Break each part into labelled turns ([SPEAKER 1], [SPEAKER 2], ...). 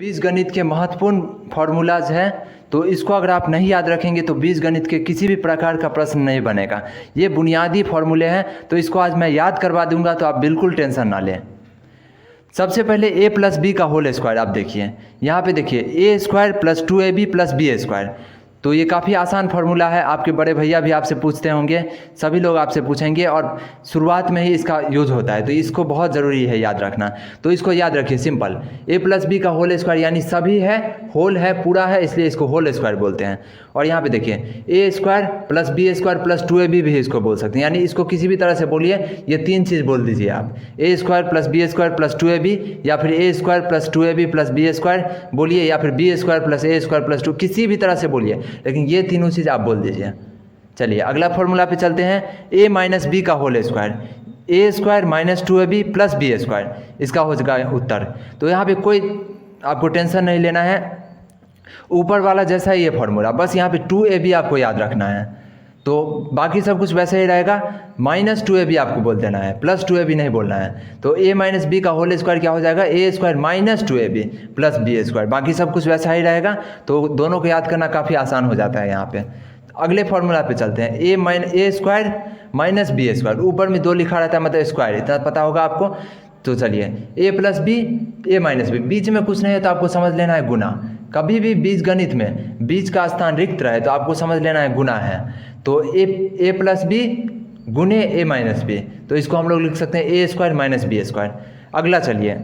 [SPEAKER 1] बीजगणित के महत्वपूर्ण फार्मूलाज हैं, तो इसको अगर आप नहीं याद रखेंगे तो बीजगणित के किसी भी प्रकार का प्रश्न नहीं बनेगा। ये बुनियादी फार्मूले हैं, तो इसको आज मैं याद करवा दूंगा, तो आप बिल्कुल टेंशन ना लें। सबसे पहले ए प्लस बी का होल स्क्वायर आप देखिए, यहाँ पे देखिए A square plus 2ab plus B square. तो ये काफ़ी आसान फार्मूला है, आपके बड़े भैया भी आपसे पूछते होंगे, सभी लोग आपसे पूछेंगे और शुरुआत में ही इसका यूज होता है, तो इसको बहुत ज़रूरी है याद रखना। तो इसको याद रखिए, सिंपल ए प्लस बी का होल स्क्वायर, यानी सभी है, होल है, पूरा है, इसलिए इसको होल स्क्वायर बोलते हैं। और यहाँ पे देखिए A square plus B square plus 2ab भी इसको बोल सकते हैं, यानी इसको किसी भी तरह से बोलिए, ये तीन चीज़ बोल दीजिए आप, A square plus B square plus 2ab, या फिर A square plus 2ab plus B square बोलिए, या फिर B square plus A square plus 2, किसी भी तरह से बोलिए, लेकिन ये तीनों चीज़ आप बोल दीजिए। चलिए अगला फॉर्मूला पे चलते हैं, ए माइनस बी का whole square, A square minus 2ab plus B square, इसका हो जाएगा उत्तर। तो यहाँ पे कोई आपको टेंशन नहीं लेना है, ऊपर वाला जैसा ही ये फॉर्मूला, बस यहाँ पे 2ab आपको याद रखना है, तो बाकी सब कुछ वैसे ही रहेगा। माइनस 2ab आपको बोल देना है, प्लस 2ab नहीं बोलना है। तो a माइनस बी का होल स्क्वायर क्या हो जाएगा, A square minus 2ab plus B square, बाकी सब कुछ वैसा ही रहेगा। तो दोनों को याद करना काफ़ी आसान हो जाता है यहाँ पे। अगले फॉर्मूला पे चलते हैं, ए स्क्वायर माइनस बी स्क्वायर, ऊपर में 2 लिखा रहता है मतलब स्क्वायर, इतना पता होगा आपको। तो चलिए ए प्लस बी, ए माइनस बी, बीच में कुछ नहीं है तो आपको समझ लेना है गुना। कभी भी बीज गणित में बीच का स्थान रिक्त रहे तो आपको समझ लेना है गुना है। तो ए प्लस बी गुने ए माइनस बी, तो इसको हम लोग लिख सकते हैं ए स्क्वायर माइनस बी स्क्वायर। अगला चलिए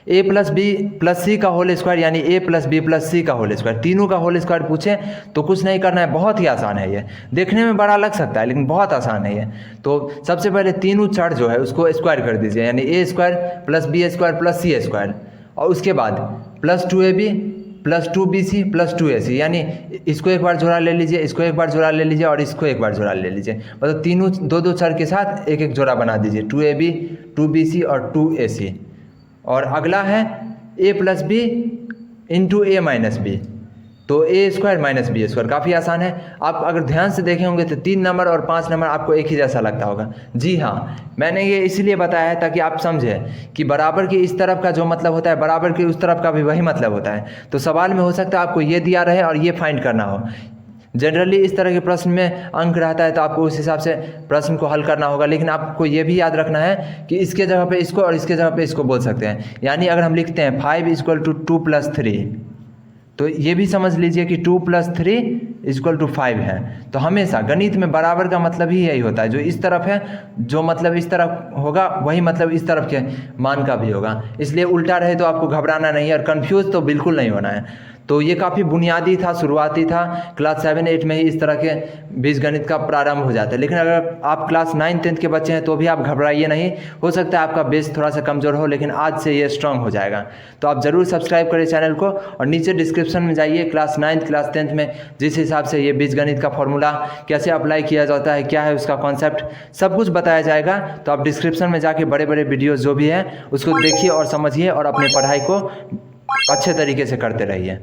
[SPEAKER 1] ए प्लस बी प्लस सी का होल स्क्वायर, यानी ए प्लस बी प्लस सी का होल स्क्वायर, तीनों का होल स्क्वायर पूछें तो कुछ नहीं करना है, बहुत ही आसान है ये, देखने में बड़ा लग सकता है लेकिन बहुत आसान है ये। तो सबसे पहले तीनों चर जो है उसको स्क्वायर कर दीजिए, यानी A square plus B square plus C square, और उसके बाद plus 2ab plus 2bc plus 2ac, यानी इसको एक बार जोड़ा ले लीजिए, इसको एक बार जोड़ा ले लीजिए और इसको एक बार जोड़ा ले लीजिए, मतलब तीनों दो चर के साथ एक एक जोड़ा बना दीजिए, 2ab 2bc और 2ac। और अगला है a plus B into A minus B, तो A square minus B square, काफ़ी आसान है। आप अगर ध्यान से देखे होंगे तो 3 नंबर और 5 नंबर आपको एक ही जैसा लगता होगा। जी हाँ, मैंने ये इसलिए बताया है ताकि आप समझें कि बराबर के इस तरफ का जो मतलब होता है, बराबर के उस तरफ का भी वही मतलब होता है। तो सवाल में हो सकता है आपको ये दिया रहे और ये फाइंड करना हो। जनरली इस तरह के प्रश्न में अंक रहता है तो आपको उस हिसाब से प्रश्न को हल करना होगा, लेकिन आपको ये भी याद रखना है कि इसके जगह पे इसको और इसके जगह पे इसको बोल सकते हैं। यानी अगर हम लिखते हैं 5 इक्वल टू 2 प्लस 3, तो ये भी समझ लीजिए कि 2 प्लस 3 इक्वल टू 5 है। तो हमेशा गणित में बराबर का मतलब ही यही होता है, जो इस तरफ है, जो मतलब इस तरफ होगा वही मतलब इस तरफ के मान का भी होगा। इसलिए उल्टा रहे तो आपको घबराना नहीं है और कन्फ्यूज तो बिल्कुल नहीं होना है। तो ये काफ़ी बुनियादी था, शुरुआती था, क्लास 7-8 में ही इस तरह के बीजगणित का प्रारंभ हो जाता है। लेकिन अगर आप क्लास 9-10 के बच्चे हैं तो भी आप घबराइए नहीं, हो सकता है आपका बेस थोड़ा सा कमज़ोर हो, लेकिन आज से ये स्ट्रांग हो जाएगा। तो आप ज़रूर सब्सक्राइब करें चैनल को और नीचे डिस्क्रिप्शन में जाइए, क्लास 9th क्लास 10th में जिस हिसाब से ये बीजगणित का फॉर्मूला कैसे अप्लाई किया जाता है, क्या है उसका कॉन्सेप्ट, सब कुछ बताया जाएगा। तो आप डिस्क्रिप्शन में जाके बड़े बड़े वीडियोज़ जो भी हैं उसको देखिए और समझिए और अपनी पढ़ाई को अच्छे तरीके से करते रहिए।